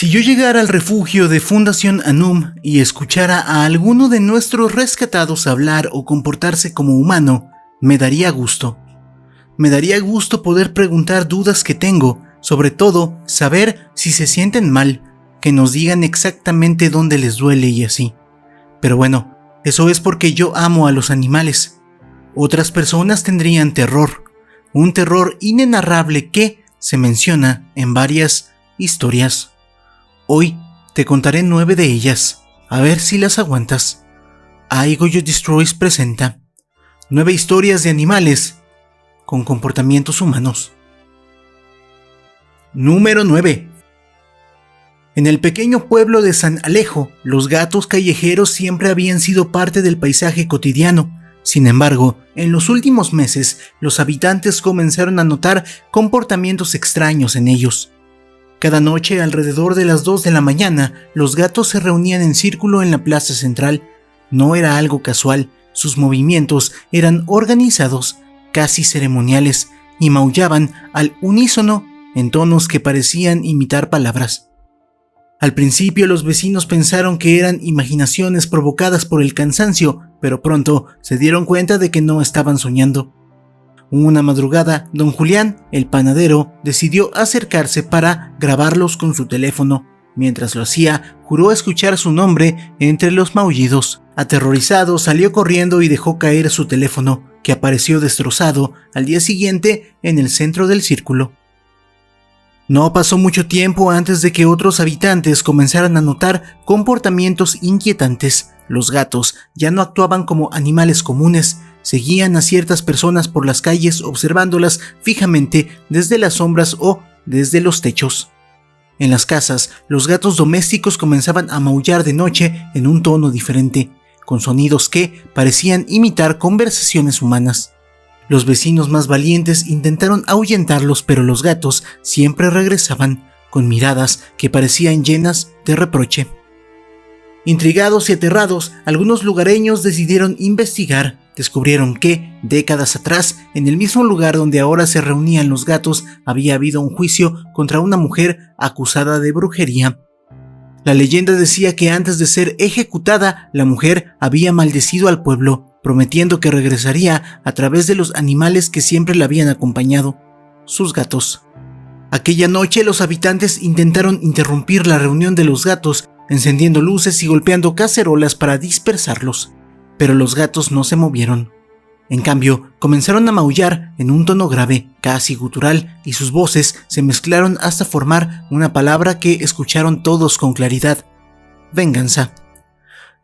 Si yo llegara al refugio de Fundación Anum y escuchara a alguno de nuestros rescatados hablar o comportarse como humano, me daría gusto. Me daría gusto poder preguntar dudas que tengo, sobre todo saber si se sienten mal, que nos digan exactamente dónde les duele y así. Pero bueno, eso es porque yo amo a los animales. Otras personas tendrían terror, un terror inenarrable que se menciona en varias historias. Hoy te contaré 9 de ellas, a ver si las aguantas. I Goyo Destroys presenta 9 historias de animales con comportamientos humanos. Número 9. En el pequeño pueblo de San Alejo, los gatos callejeros siempre habían sido parte del paisaje cotidiano. Sin embargo, en los últimos meses, los habitantes comenzaron a notar comportamientos extraños en ellos. Cada noche, alrededor de las 2 de la mañana, los gatos se reunían en círculo en la plaza central. No era algo casual, sus movimientos eran organizados, casi ceremoniales, y maullaban al unísono en tonos que parecían imitar palabras. Al principio los vecinos pensaron que eran imaginaciones provocadas por el cansancio, pero pronto se dieron cuenta de que no estaban soñando. Una madrugada, don Julián, el panadero, decidió acercarse para grabarlos con su teléfono. Mientras lo hacía, juró escuchar su nombre entre los maullidos. Aterrorizado, salió corriendo y dejó caer su teléfono, que apareció destrozado al día siguiente en el centro del círculo. No pasó mucho tiempo antes de que otros habitantes comenzaran a notar comportamientos inquietantes. Los gatos ya no actuaban como animales comunes, seguían a ciertas personas por las calles observándolas fijamente desde las sombras o desde los techos. En las casas, los gatos domésticos comenzaban a maullar de noche en un tono diferente, con sonidos que parecían imitar conversaciones humanas. Los vecinos más valientes intentaron ahuyentarlos, pero los gatos siempre regresaban, con miradas que parecían llenas de reproche. Intrigados y aterrados, algunos lugareños decidieron investigar. Descubrieron que, décadas atrás, en el mismo lugar donde ahora se reunían los gatos, había habido un juicio contra una mujer acusada de brujería. La leyenda decía que antes de ser ejecutada, la mujer había maldecido al pueblo, prometiendo que regresaría a través de los animales que siempre la habían acompañado, sus gatos. Aquella noche los habitantes intentaron interrumpir la reunión de los gatos, encendiendo luces y golpeando cacerolas para dispersarlos, pero los gatos no se movieron. En cambio, comenzaron a maullar en un tono grave, casi gutural, y sus voces se mezclaron hasta formar una palabra que escucharon todos con claridad: venganza.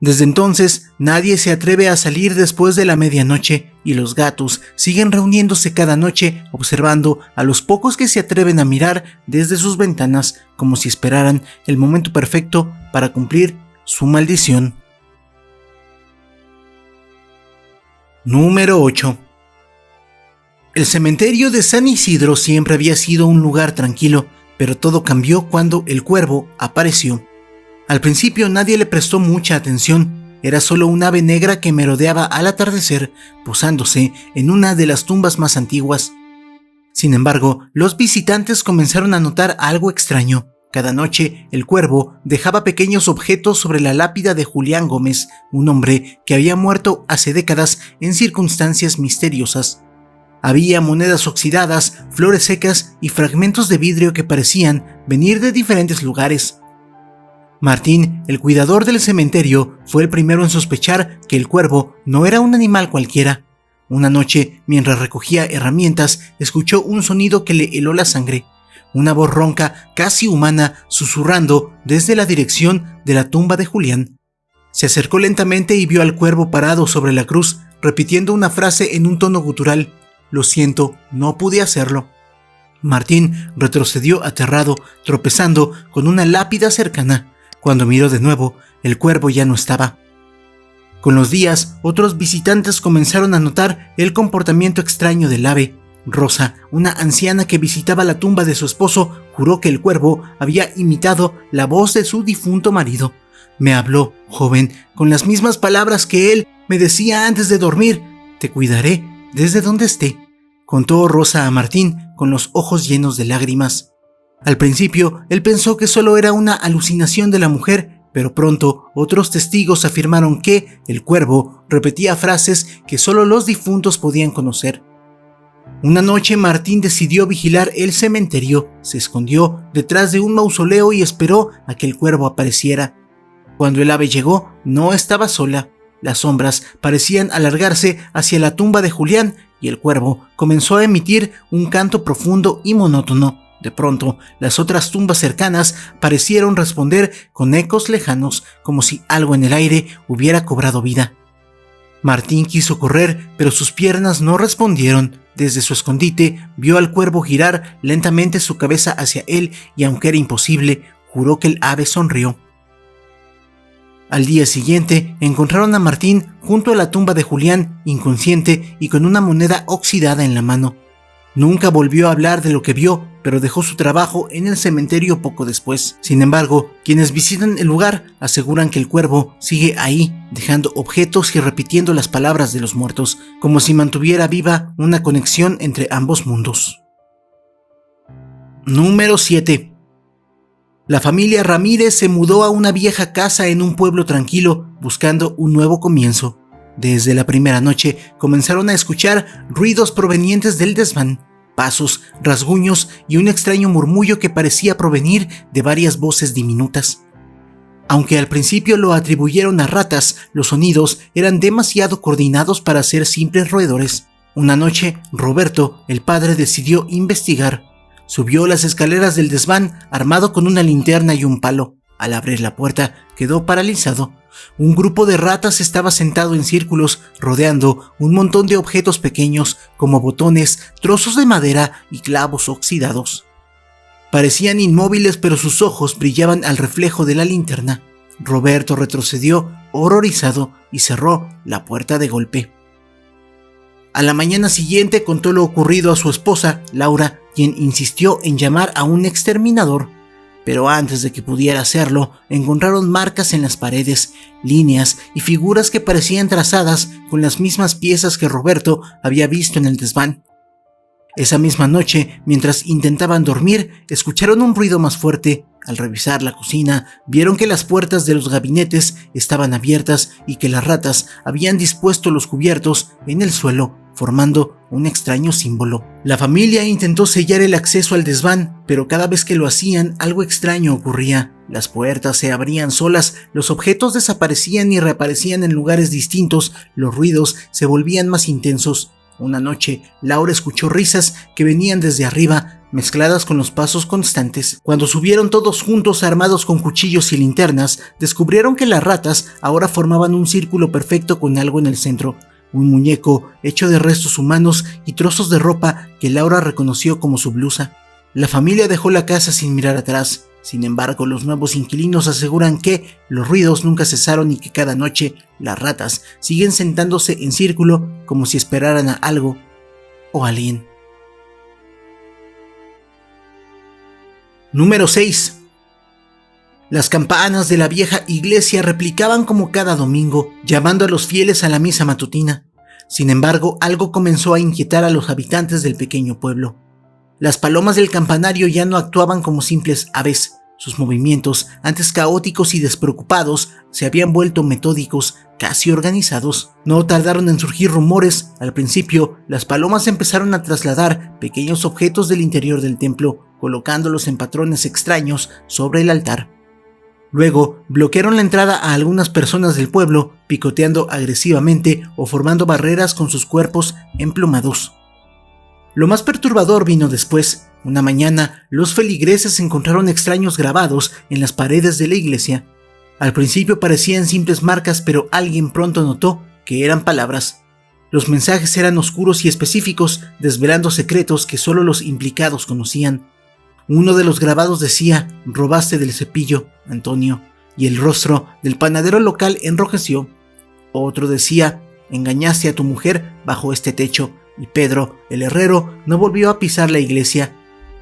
Desde entonces, nadie se atreve a salir después de la medianoche, y los gatos siguen reuniéndose cada noche observando a los pocos que se atreven a mirar desde sus ventanas, como si esperaran el momento perfecto para cumplir su maldición. Número 8. El cementerio de San Isidro siempre había sido un lugar tranquilo, pero todo cambió cuando el cuervo apareció. Al principio nadie le prestó mucha atención, era solo un ave negra que merodeaba al atardecer, posándose en una de las tumbas más antiguas. Sin embargo, los visitantes comenzaron a notar algo extraño. Cada noche, el cuervo dejaba pequeños objetos sobre la lápida de Julián Gómez, un hombre que había muerto hace décadas en circunstancias misteriosas. Había monedas oxidadas, flores secas y fragmentos de vidrio que parecían venir de diferentes lugares. Martín, el cuidador del cementerio, fue el primero en sospechar que el cuervo no era un animal cualquiera. Una noche, mientras recogía herramientas, escuchó un sonido que le heló la sangre. Una voz ronca, casi humana, susurrando desde la dirección de la tumba de Julián. Se acercó lentamente y vio al cuervo parado sobre la cruz, repitiendo una frase en un tono gutural: «Lo siento, no pude hacerlo». Martín retrocedió aterrado, tropezando con una lápida cercana. Cuando miró de nuevo, el cuervo ya no estaba. Con los días, otros visitantes comenzaron a notar el comportamiento extraño del ave. Rosa, una anciana que visitaba la tumba de su esposo, juró que el cuervo había imitado la voz de su difunto marido. «Me habló, joven, con las mismas palabras que él me decía antes de dormir. Te cuidaré desde donde esté», contó Rosa a Martín con los ojos llenos de lágrimas. Al principio, él pensó que solo era una alucinación de la mujer, pero pronto otros testigos afirmaron que el cuervo repetía frases que solo los difuntos podían conocer. Una noche Martín decidió vigilar el cementerio, se escondió detrás de un mausoleo y esperó a que el cuervo apareciera. Cuando el ave llegó, no estaba sola. Las sombras parecían alargarse hacia la tumba de Julián y el cuervo comenzó a emitir un canto profundo y monótono. De pronto, las otras tumbas cercanas parecieron responder con ecos lejanos, como si algo en el aire hubiera cobrado vida. Martín quiso correr, pero sus piernas no respondieron. Desde su escondite, vio al cuervo girar lentamente su cabeza hacia él y, aunque era imposible, juró que el ave sonrió. Al día siguiente, encontraron a Martín junto a la tumba de Julián, inconsciente y con una moneda oxidada en la mano. Nunca volvió a hablar de lo que vio, pero dejó su trabajo en el cementerio poco después. Sin embargo, quienes visitan el lugar aseguran que el cuervo sigue ahí, dejando objetos y repitiendo las palabras de los muertos, como si mantuviera viva una conexión entre ambos mundos. Número 7. La familia Ramírez se mudó a una vieja casa en un pueblo tranquilo, buscando un nuevo comienzo. Desde la primera noche comenzaron a escuchar ruidos provenientes del desván, pasos, rasguños y un extraño murmullo que parecía provenir de varias voces diminutas. Aunque al principio lo atribuyeron a ratas, los sonidos eran demasiado coordinados para ser simples roedores. Una noche, Roberto, el padre, decidió investigar. Subió las escaleras del desván armado con una linterna y un palo. Al abrir la puerta, quedó paralizado. Un grupo de ratas estaba sentado en círculos, rodeando un montón de objetos pequeños como botones, trozos de madera y clavos oxidados. Parecían inmóviles, pero sus ojos brillaban al reflejo de la linterna. Roberto retrocedió, horrorizado, y cerró la puerta de golpe. A la mañana siguiente contó lo ocurrido a su esposa, Laura, quien insistió en llamar a un exterminador. Pero antes de que pudiera hacerlo, encontraron marcas en las paredes, líneas y figuras que parecían trazadas con las mismas piezas que Roberto había visto en el desván. Esa misma noche, mientras intentaban dormir, escucharon un ruido más fuerte. Al revisar la cocina, vieron que las puertas de los gabinetes estaban abiertas y que las ratas habían dispuesto los cubiertos en el suelo, formando un extraño símbolo. La familia intentó sellar el acceso al desván, pero cada vez que lo hacían, algo extraño ocurría. Las puertas se abrían solas, los objetos desaparecían y reaparecían en lugares distintos, los ruidos se volvían más intensos. Una noche, Laura escuchó risas que venían desde arriba, mezcladas con los pasos constantes. Cuando subieron todos juntos armados con cuchillos y linternas, descubrieron que las ratas ahora formaban un círculo perfecto con algo en el centro. Un muñeco hecho de restos humanos y trozos de ropa que Laura reconoció como su blusa. La familia dejó la casa sin mirar atrás. Sin embargo, los nuevos inquilinos aseguran que los ruidos nunca cesaron y que cada noche las ratas siguen sentándose en círculo como si esperaran a algo o a alguien. Número 6. Las campanas de la vieja iglesia replicaban como cada domingo, llamando a los fieles a la misa matutina. Sin embargo, algo comenzó a inquietar a los habitantes del pequeño pueblo. Las palomas del campanario ya no actuaban como simples aves. Sus movimientos, antes caóticos y despreocupados, se habían vuelto metódicos, casi organizados. No tardaron en surgir rumores. Al principio, las palomas empezaron a trasladar pequeños objetos del interior del templo, colocándolos en patrones extraños sobre el altar. Luego, bloquearon la entrada a algunas personas del pueblo, picoteando agresivamente o formando barreras con sus cuerpos emplumados. Lo más perturbador vino después. Una mañana, los feligreses encontraron extraños grabados en las paredes de la iglesia. Al principio parecían simples marcas, pero alguien pronto notó que eran palabras. Los mensajes eran oscuros y específicos, desvelando secretos que solo los implicados conocían. Uno de los grabados decía: «Robaste del cepillo, Antonio», y el rostro del panadero local enrojeció. Otro decía: «Engañaste a tu mujer bajo este techo», y Pedro, el herrero, no volvió a pisar la iglesia.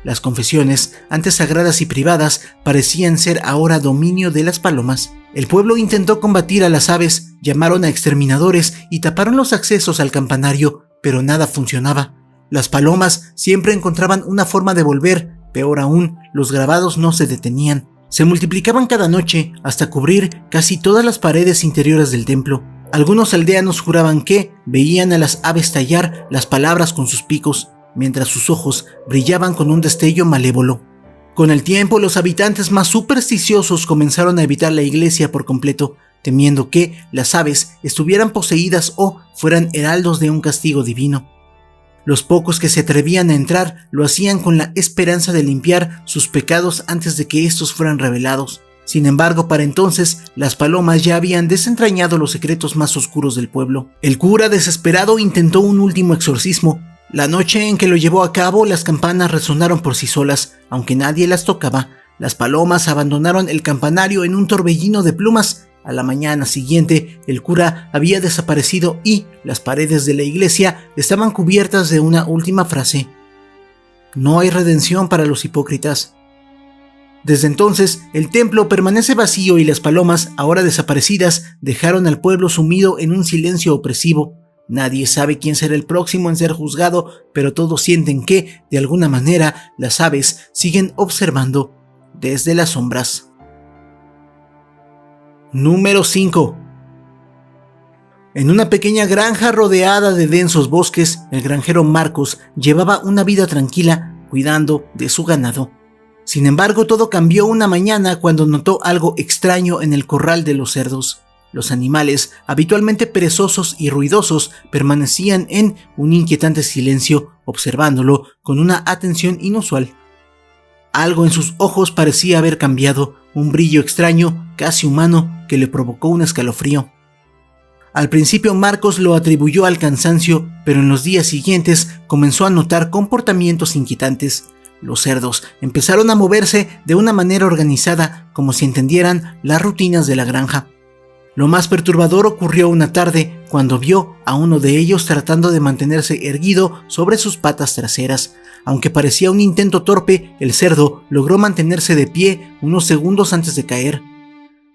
Las confesiones, antes sagradas y privadas, parecían ser ahora dominio de las palomas. El pueblo intentó combatir a las aves, llamaron a exterminadores y taparon los accesos al campanario, pero nada funcionaba. Las palomas siempre encontraban una forma de volver, Peor aún, los grabados no se detenían. Se multiplicaban cada noche hasta cubrir casi todas las paredes interiores del templo. Algunos aldeanos juraban que veían a las aves tallar las palabras con sus picos, mientras sus ojos brillaban con un destello malévolo. Con el tiempo, los habitantes más supersticiosos comenzaron a evitar la iglesia por completo, temiendo que las aves estuvieran poseídas o fueran heraldos de un castigo divino. Los pocos que se atrevían a entrar lo hacían con la esperanza de limpiar sus pecados antes de que estos fueran revelados. Sin embargo, para entonces, las palomas ya habían desentrañado los secretos más oscuros del pueblo. El cura, desesperado, intentó un último exorcismo. La noche en que lo llevó a cabo, las campanas resonaron por sí solas, aunque nadie las tocaba. Las palomas abandonaron el campanario en un torbellino de plumas. A la mañana siguiente, el cura había desaparecido y las paredes de la iglesia estaban cubiertas de una última frase: no hay redención para los hipócritas. Desde entonces, el templo permanece vacío y las palomas, ahora desaparecidas, dejaron al pueblo sumido en un silencio opresivo. Nadie sabe quién será el próximo en ser juzgado, pero todos sienten que, de alguna manera, las aves siguen observando desde las sombras. Número 5. En una pequeña granja rodeada de densos bosques, el granjero Marcos llevaba una vida tranquila, cuidando de su ganado. Sin embargo, todo cambió una mañana cuando notó algo extraño en el corral de los cerdos. Los animales, habitualmente perezosos y ruidosos, permanecían en un inquietante silencio, observándolo con una atención inusual. Algo en sus ojos parecía haber cambiado, un brillo extraño, casi humano, que le provocó un escalofrío. Al principio Marcos lo atribuyó al cansancio, pero en los días siguientes comenzó a notar comportamientos inquietantes. Los cerdos empezaron a moverse de una manera organizada, como si entendieran las rutinas de la granja. Lo más perturbador ocurrió una tarde, cuando vio a uno de ellos tratando de mantenerse erguido sobre sus patas traseras. Aunque parecía un intento torpe, el cerdo logró mantenerse de pie unos segundos antes de caer.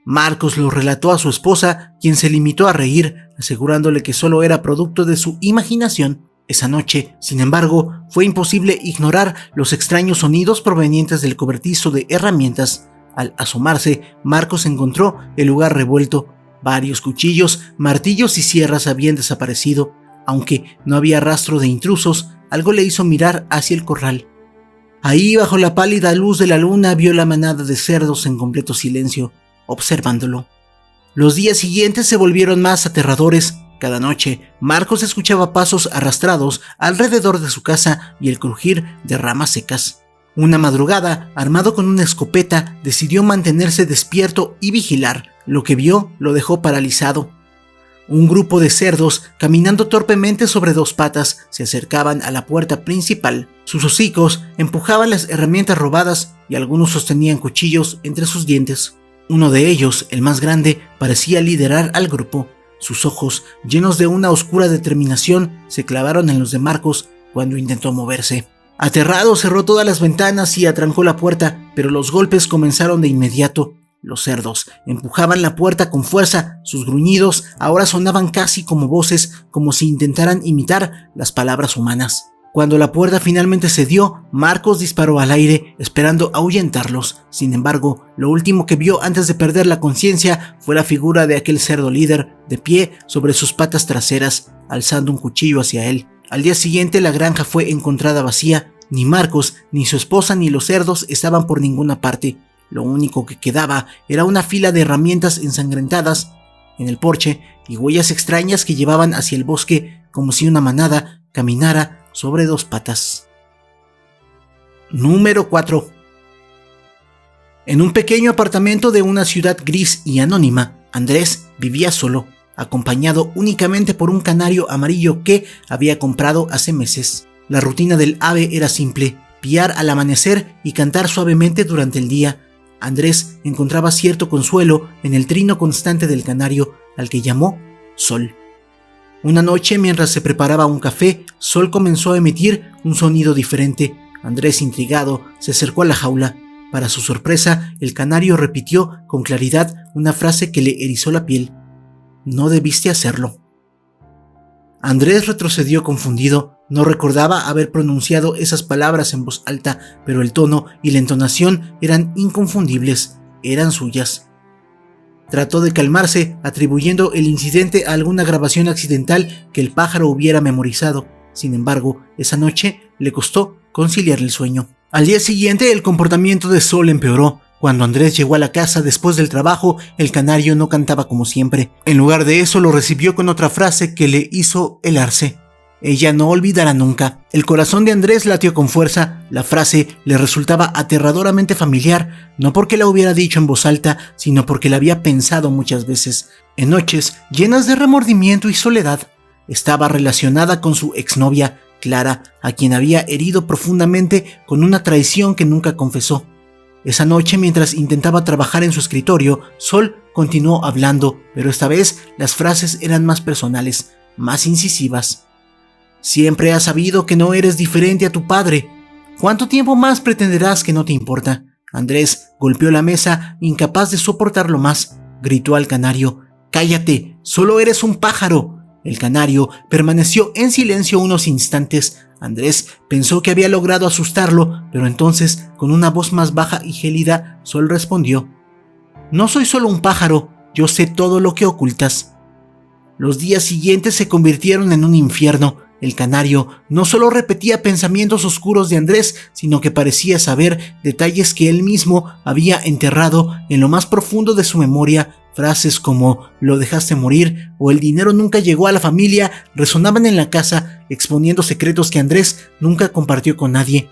Marcos lo relató a su esposa, quien se limitó a reír, asegurándole que solo era producto de su imaginación. Esa noche, sin embargo, fue imposible ignorar los extraños sonidos provenientes del cobertizo de herramientas. Al asomarse, Marcos encontró el lugar revuelto. Varios cuchillos, martillos y sierras habían desaparecido. Aunque no había rastro de intrusos, algo le hizo mirar hacia el corral. Ahí, bajo la pálida luz de la luna, vio la manada de cerdos en completo silencio, observándolo. Los días siguientes se volvieron más aterradores. Cada noche, Marcos escuchaba pasos arrastrados alrededor de su casa y el crujir de ramas secas. Una madrugada, armado con una escopeta, decidió mantenerse despierto y vigilar. Lo que vio lo dejó paralizado. Un grupo de cerdos, caminando torpemente sobre dos patas, se acercaban a la puerta principal. Sus hocicos empujaban las herramientas robadas y algunos sostenían cuchillos entre sus dientes. Uno de ellos, el más grande, parecía liderar al grupo. Sus ojos, llenos de una oscura determinación, se clavaron en los de Marcos cuando intentó moverse. Aterrado, cerró todas las ventanas y atrancó la puerta, pero los golpes comenzaron de inmediato. Los cerdos empujaban la puerta con fuerza, sus gruñidos ahora sonaban casi como voces, como si intentaran imitar las palabras humanas. Cuando la puerta finalmente cedió, Marcos disparó al aire, esperando ahuyentarlos. Sin embargo, lo último que vio antes de perder la conciencia fue la figura de aquel cerdo líder, de pie sobre sus patas traseras, alzando un cuchillo hacia él. Al día siguiente, la granja fue encontrada vacía. Ni Marcos, ni su esposa, ni los cerdos estaban por ninguna parte. Lo único que quedaba era una fila de herramientas ensangrentadas en el porche y huellas extrañas que llevaban hacia el bosque, como si una manada caminara sobre dos patas. Número 4. En un pequeño apartamento de una ciudad gris y anónima, Andrés vivía solo, acompañado únicamente por un canario amarillo que había comprado hace meses. La rutina del ave era simple: piar al amanecer y cantar suavemente durante el día. Andrés encontraba cierto consuelo en el trino constante del canario, al que llamó Sol. Una noche, mientras se preparaba un café, Sol comenzó a emitir un sonido diferente. Andrés, intrigado, se acercó a la jaula. Para su sorpresa, el canario repitió con claridad una frase que le erizó la piel: «No debiste hacerlo». Andrés retrocedió confundido. No recordaba haber pronunciado esas palabras en voz alta, pero el tono y la entonación eran inconfundibles, eran suyas. Trató de calmarse, atribuyendo el incidente a alguna grabación accidental que el pájaro hubiera memorizado. Sin embargo, esa noche le costó conciliar el sueño. Al día siguiente, el comportamiento de Sol empeoró. Cuando Andrés llegó a la casa después del trabajo, el canario no cantaba como siempre. En lugar de eso, lo recibió con otra frase que le hizo helarse. Ella no olvidará nunca. El corazón de Andrés latió con fuerza. La frase le resultaba aterradoramente familiar, no porque la hubiera dicho en voz alta, sino porque la había pensado muchas veces, en noches llenas de remordimiento y soledad. Estaba relacionada con su exnovia, Clara, a quien había herido profundamente con una traición que nunca confesó. Esa noche, mientras intentaba trabajar en su escritorio, Sol continuó hablando, pero esta vez las frases eran más personales, más incisivas. Siempre has sabido que no eres diferente a tu padre. ¿Cuánto tiempo más pretenderás que no te importa? Andrés golpeó la mesa, incapaz de soportarlo más. Gritó al canario: «¡Cállate! ¡Solo eres un pájaro!». El canario permaneció en silencio unos instantes. Andrés pensó que había logrado asustarlo, pero entonces, con una voz más baja y gélida, Sol respondió: «No soy solo un pájaro, yo sé todo lo que ocultas». Los días siguientes se convirtieron en un infierno. El canario no solo repetía pensamientos oscuros de Andrés, sino que parecía saber detalles que él mismo había enterrado en lo más profundo de su memoria. Frases como «lo dejaste morir» o «el dinero nunca llegó a la familia» resonaban en la casa, exponiendo secretos que Andrés nunca compartió con nadie.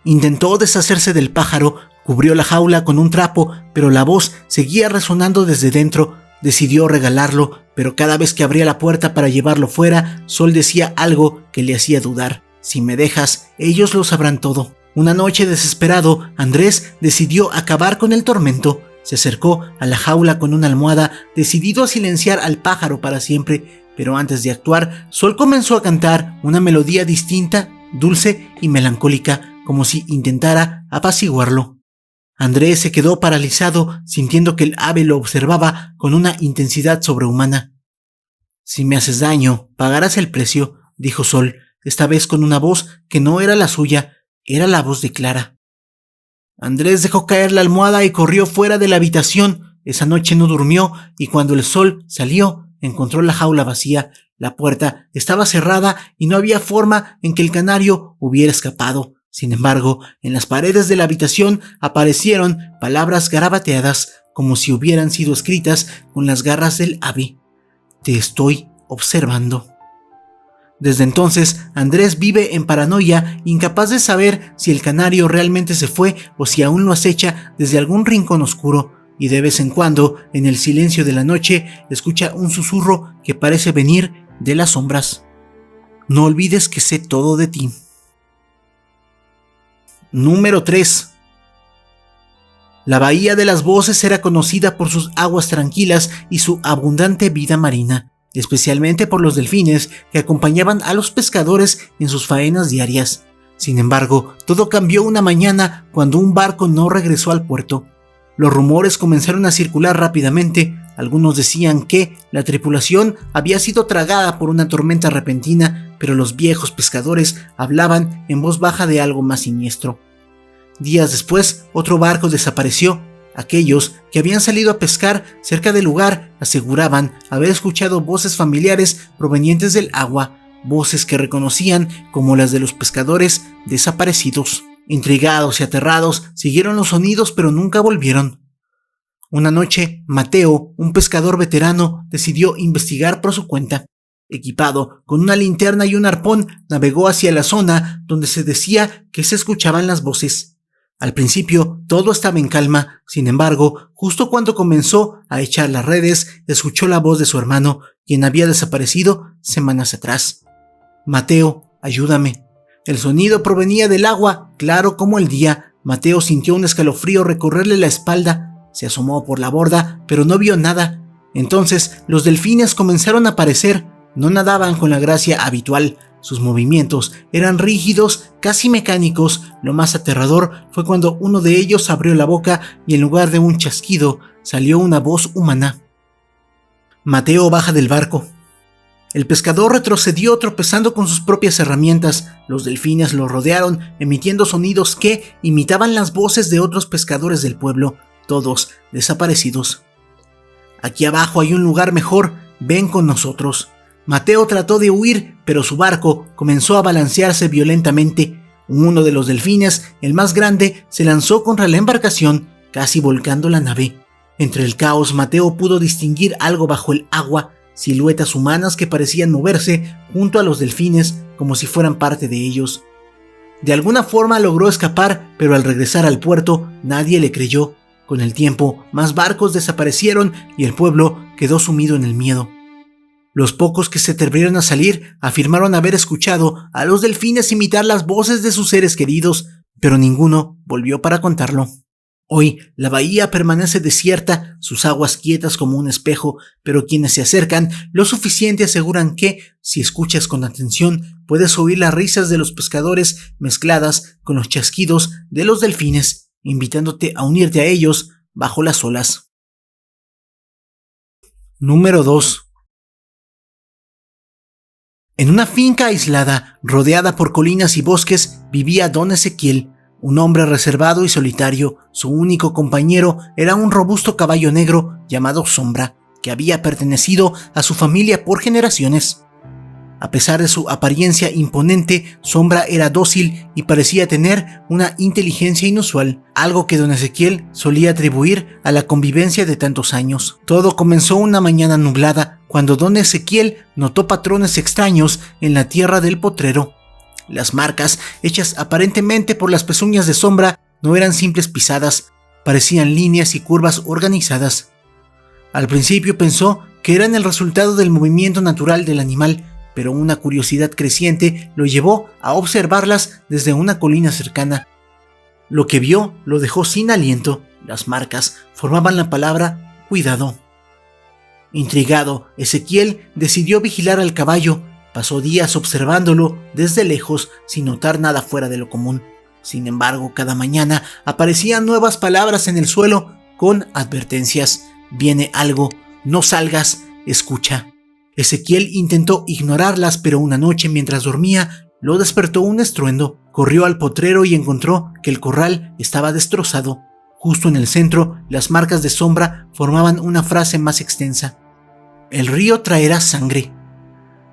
Intentó deshacerse del pájaro, cubrió la jaula con un trapo, pero la voz seguía resonando desde dentro. Decidió regalarlo, pero cada vez que abría la puerta para llevarlo fuera, Sol decía algo que le hacía dudar. «Si me dejas, ellos lo sabrán todo». Una noche, desesperado, Andrés decidió acabar con el tormento. Se acercó a la jaula con una almohada, decidido a silenciar al pájaro para siempre. Pero antes de actuar, Sol comenzó a cantar una melodía distinta, dulce y melancólica, como si intentara apaciguarlo. Andrés se quedó paralizado, sintiendo que el ave lo observaba con una intensidad sobrehumana. «Si me haces daño, pagarás el precio», dijo Sol, esta vez con una voz que no era la suya, era la voz de Clara. Andrés dejó caer la almohada y corrió fuera de la habitación. Esa noche no durmió y cuando el sol salió, encontró la jaula vacía. La puerta estaba cerrada y no había forma en que el canario hubiera escapado. Sin embargo, en las paredes de la habitación aparecieron palabras garabateadas, como si hubieran sido escritas con las garras del ave. «Te estoy observando». Desde entonces, Andrés vive en paranoia, incapaz de saber si el canario realmente se fue o si aún lo acecha desde algún rincón oscuro, y de vez en cuando, en el silencio de la noche, escucha un susurro que parece venir de las sombras. «No olvides que sé todo de ti». Número 3. La Bahía de las Voces era conocida por sus aguas tranquilas y su abundante vida marina, especialmente por los delfines que acompañaban a los pescadores en sus faenas diarias. Sin embargo, todo cambió una mañana cuando un barco no regresó al puerto. Los rumores comenzaron a circular rápidamente. Algunos decían que la tripulación había sido tragada por una tormenta repentina, pero los viejos pescadores hablaban en voz baja de algo más siniestro. Días después, otro barco desapareció. Aquellos que habían salido a pescar cerca del lugar aseguraban haber escuchado voces familiares provenientes del agua, voces que reconocían como las de los pescadores desaparecidos. Intrigados y aterrados, siguieron los sonidos pero nunca volvieron. Una noche, Mateo, un pescador veterano, decidió investigar por su cuenta. Equipado con una linterna y un arpón, navegó hacia la zona donde se decía que se escuchaban las voces. Al principio, todo estaba en calma. Sin embargo, justo cuando comenzó a echar las redes, escuchó la voz de su hermano, quien había desaparecido semanas atrás. «Mateo, ayúdame». El sonido provenía del agua, claro como el día. Mateo sintió un escalofrío recorrerle la espalda. Se asomó por la borda, pero no vio nada. Entonces, los delfines comenzaron a aparecer. No nadaban con la gracia habitual. Sus movimientos eran rígidos, casi mecánicos. Lo más aterrador fue cuando uno de ellos abrió la boca y en lugar de un chasquido, salió una voz humana. «Mateo, baja del barco». El pescador retrocedió tropezando con sus propias herramientas. Los delfines lo rodearon, emitiendo sonidos que imitaban las voces de otros pescadores del pueblo, todos desaparecidos. «Aquí abajo hay un lugar mejor, ven con nosotros». Mateo trató de huir, pero su barco comenzó a balancearse violentamente. Uno de los delfines, el más grande, se lanzó contra la embarcación, casi volcando la nave. Entre el caos, Mateo pudo distinguir algo bajo el agua, siluetas humanas que parecían moverse junto a los delfines como si fueran parte de ellos. De alguna forma logró escapar, pero al regresar al puerto nadie le creyó. Con el tiempo, más barcos desaparecieron y el pueblo quedó sumido en el miedo. Los pocos que se atrevieron a salir afirmaron haber escuchado a los delfines imitar las voces de sus seres queridos, pero ninguno volvió para contarlo. Hoy, la bahía permanece desierta, sus aguas quietas como un espejo, pero quienes se acercan lo suficiente aseguran que, si escuchas con atención, puedes oír las risas de los pescadores mezcladas con los chasquidos de los delfines, invitándote a unirte a ellos bajo las olas. Número 2. En una finca aislada, rodeada por colinas y bosques, vivía don Ezequiel, un hombre reservado y solitario. Su único compañero era un robusto caballo negro llamado Sombra, que había pertenecido a su familia por generaciones. A pesar de su apariencia imponente, Sombra era dócil y parecía tener una inteligencia inusual, algo que don Ezequiel solía atribuir a la convivencia de tantos años. Todo comenzó una mañana nublada, cuando don Ezequiel notó patrones extraños en la tierra del potrero. Las marcas, hechas aparentemente por las pezuñas de Sombra, no eran simples pisadas, parecían líneas y curvas organizadas. Al principio pensó que eran el resultado del movimiento natural del animal, pero una curiosidad creciente lo llevó a observarlas desde una colina cercana. Lo que vio lo dejó sin aliento. Las marcas formaban la palabra cuidado. Intrigado, Ezequiel decidió vigilar al caballo. Pasó días observándolo desde lejos sin notar nada fuera de lo común. Sin embargo, cada mañana aparecían nuevas palabras en el suelo con advertencias. Viene algo, no salgas, escucha. Ezequiel intentó ignorarlas, pero una noche mientras dormía lo despertó un estruendo. Corrió al potrero y encontró que el corral estaba destrozado. Justo en el centro, las marcas de Sombra formaban una frase más extensa: «El río traerá sangre».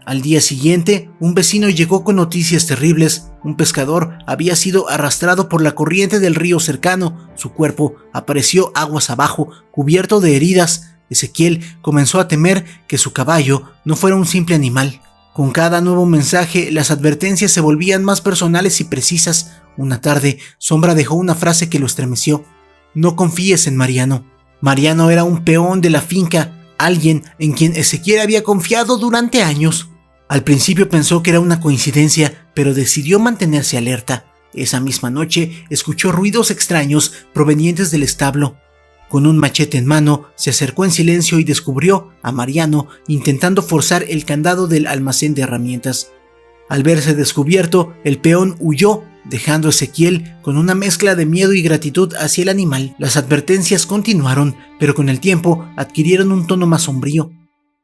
Al día siguiente, un vecino llegó con noticias terribles. Un pescador había sido arrastrado por la corriente del río cercano. Su cuerpo apareció aguas abajo, cubierto de heridas. Ezequiel comenzó a temer que su caballo no fuera un simple animal. Con cada nuevo mensaje, las advertencias se volvían más personales y precisas. Una tarde, Sombra dejó una frase que lo estremeció: «No confíes en Mariano». Mariano era un peón de la finca, alguien en quien Ezequiel había confiado durante años. Al principio pensó que era una coincidencia, pero decidió mantenerse alerta. Esa misma noche escuchó ruidos extraños provenientes del establo. Con un machete en mano, se acercó en silencio y descubrió a Mariano intentando forzar el candado del almacén de herramientas. Al verse descubierto, el peón huyó, dejando a Ezequiel con una mezcla de miedo y gratitud hacia el animal. Las advertencias continuaron, pero con el tiempo adquirieron un tono más sombrío.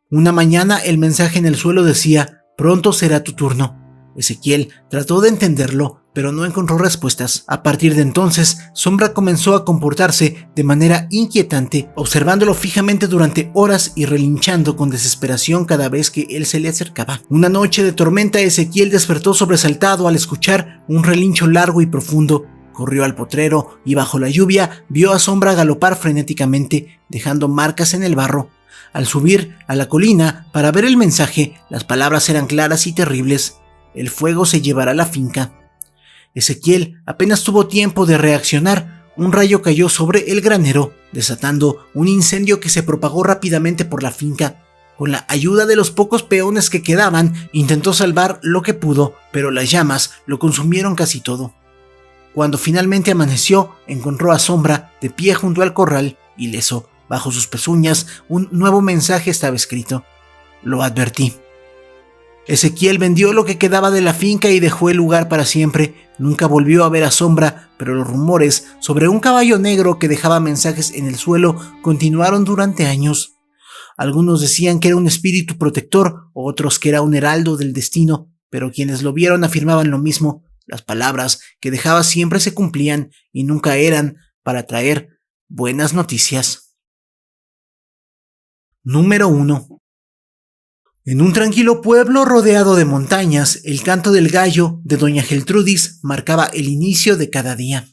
Una mañana el mensaje en el suelo decía: «Pronto será tu turno». Ezequiel trató de entenderlo, pero no encontró respuestas. A partir de entonces, Sombra comenzó a comportarse de manera inquietante, observándolo fijamente durante horas y relinchando con desesperación cada vez que él se le acercaba. Una noche de tormenta, Ezequiel despertó sobresaltado al escuchar un relincho largo y profundo. Corrió al potrero y bajo la lluvia vio a Sombra galopar frenéticamente, dejando marcas en el barro. Al subir a la colina para ver el mensaje, las palabras eran claras y terribles: «El fuego se llevará la finca». Ezequiel apenas tuvo tiempo de reaccionar. Un rayo cayó sobre el granero, desatando un incendio que se propagó rápidamente por la finca. Con la ayuda de los pocos peones que quedaban, intentó salvar lo que pudo, pero las llamas lo consumieron casi todo. Cuando finalmente amaneció, encontró a Sombra de pie junto al corral, ileso. Bajo sus pezuñas, un nuevo mensaje estaba escrito: «Lo advertí». Ezequiel vendió lo que quedaba de la finca y dejó el lugar para siempre. Nunca volvió a ver a Sombra, pero los rumores sobre un caballo negro que dejaba mensajes en el suelo continuaron durante años. Algunos decían que era un espíritu protector, otros que era un heraldo del destino, pero quienes lo vieron afirmaban lo mismo. Las palabras que dejaba siempre se cumplían y nunca eran para traer buenas noticias. Número 1. En un tranquilo pueblo rodeado de montañas, el canto del gallo de doña Geltrudis marcaba el inicio de cada día.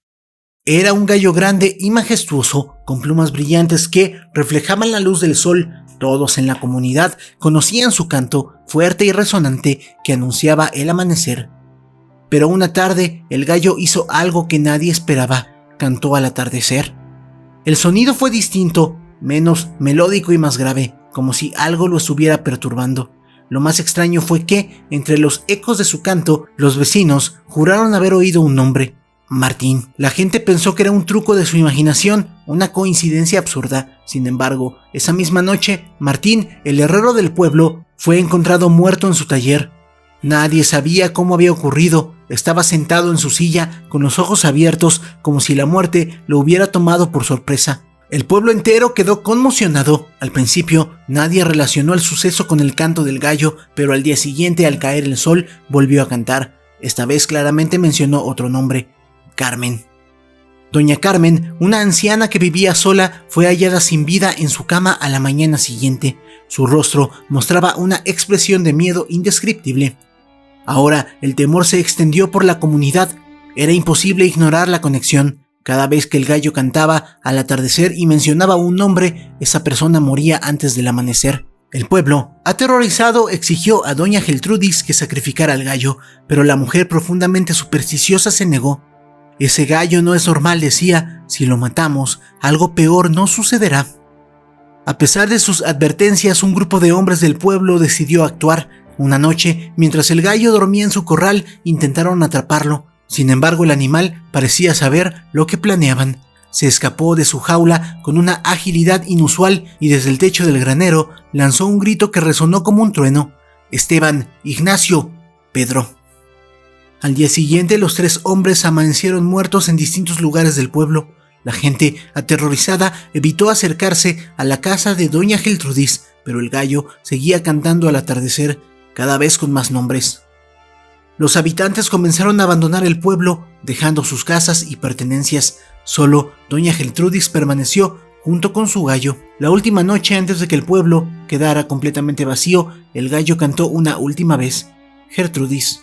Era un gallo grande y majestuoso, con plumas brillantes que reflejaban la luz del sol. Todos en la comunidad conocían su canto fuerte y resonante que anunciaba el amanecer. Pero una tarde, el gallo hizo algo que nadie esperaba: cantó al atardecer. El sonido fue distinto, menos melódico y más grave, como si algo lo estuviera perturbando. Lo más extraño fue que, entre los ecos de su canto, los vecinos juraron haber oído un nombre: Martín. La gente pensó que era un truco de su imaginación, una coincidencia absurda. Sin embargo, esa misma noche, Martín, el herrero del pueblo, fue encontrado muerto en su taller. Nadie sabía cómo había ocurrido. Estaba sentado en su silla, con los ojos abiertos, como si la muerte lo hubiera tomado por sorpresa. El pueblo entero quedó conmocionado. Al principio, nadie relacionó el suceso con el canto del gallo, pero al día siguiente, al caer el sol, volvió a cantar. Esta vez claramente mencionó otro nombre: Carmen. Doña Carmen, una anciana que vivía sola, fue hallada sin vida en su cama a la mañana siguiente. Su rostro mostraba una expresión de miedo indescriptible. Ahora el temor se extendió por la comunidad. Era imposible ignorar la conexión. Cada vez que el gallo cantaba al atardecer y mencionaba un nombre, esa persona moría antes del amanecer. El pueblo, aterrorizado, exigió a doña Geltrudis que sacrificara al gallo, pero la mujer profundamente supersticiosa se negó. Ese gallo no es normal, decía. Si lo matamos, algo peor no sucederá. A pesar de sus advertencias, un grupo de hombres del pueblo decidió actuar. Una noche, mientras el gallo dormía en su corral, intentaron atraparlo. Sin embargo, el animal parecía saber lo que planeaban. Se escapó de su jaula con una agilidad inusual y desde el techo del granero lanzó un grito que resonó como un trueno: Esteban, Ignacio, Pedro. Al día siguiente, los 3 hombres amanecieron muertos en distintos lugares del pueblo. La gente, aterrorizada, evitó acercarse a la casa de doña Geltrudis, pero el gallo seguía cantando al atardecer, cada vez con más nombres. Los habitantes comenzaron a abandonar el pueblo, dejando sus casas y pertenencias. Solo doña Geltrudis permaneció junto con su gallo. La última noche, antes de que el pueblo quedara completamente vacío, el gallo cantó una última vez: Gertrudis.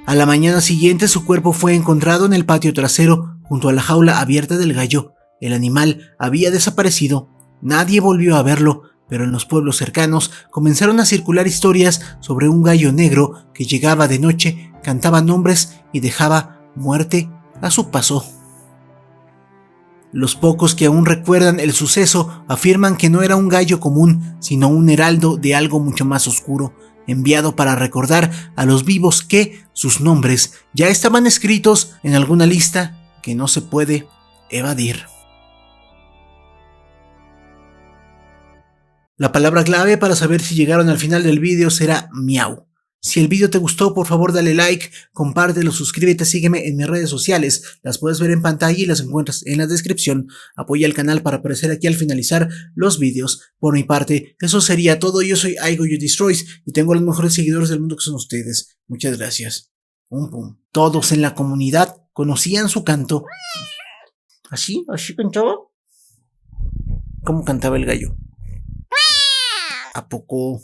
A la mañana siguiente, su cuerpo fue encontrado en el patio trasero, junto a la jaula abierta del gallo. El animal había desaparecido. Nadie volvió a verlo, pero en los pueblos cercanos comenzaron a circular historias sobre un gallo negro que llegaba de noche, cantaba nombres y dejaba muerte a su paso. Los pocos que aún recuerdan el suceso afirman que no era un gallo común, sino un heraldo de algo mucho más oscuro, enviado para recordar a los vivos que sus nombres ya estaban escritos en alguna lista que no se puede evadir. La palabra clave para saber si llegaron al final del vídeo será miau. Si el vídeo te gustó, por favor dale like, compártelo, suscríbete, sígueme en mis redes sociales. Las puedes ver en pantalla y las encuentras en la descripción. Apoya al canal para aparecer aquí al finalizar los vídeos. Por mi parte, eso sería todo. Yo soy I Go You Destroys y tengo a los mejores seguidores del mundo, que son ustedes. Muchas gracias. Todos en la comunidad conocían su canto. ¿Así cantaba? ¿Cómo cantaba el gallo? ¿A poco?